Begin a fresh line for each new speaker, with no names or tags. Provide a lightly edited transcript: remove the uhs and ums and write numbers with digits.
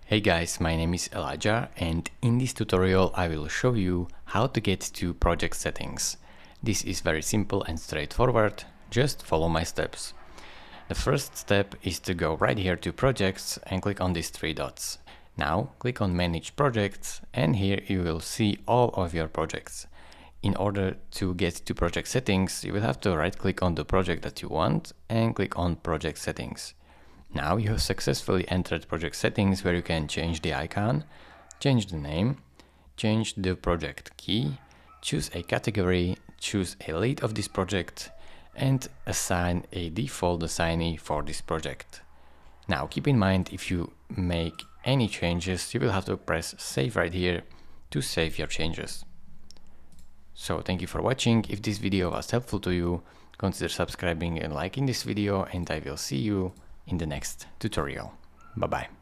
Hey guys, my name is Elijah, and in this tutorial I will show you how to get to project settings. This is very simple and straightforward, just follow my steps. The first step is to go right here to projects and click on these three dots. Now click on manage projects, and here you will see all of your projects. In order to get to project settings, you will have to right click on the project that you want and click on project settings. Now you have successfully entered project settings, where you can change the icon, change the name, change the project key, choose a category, choose a lead of this project, and assign a default assignee for this project. Now keep in mind, if you make any changes, you will have to press save right here to save your changes. So thank you for watching. If this video was helpful to you, consider subscribing and liking this video, and I will see you in the next tutorial. Bye bye.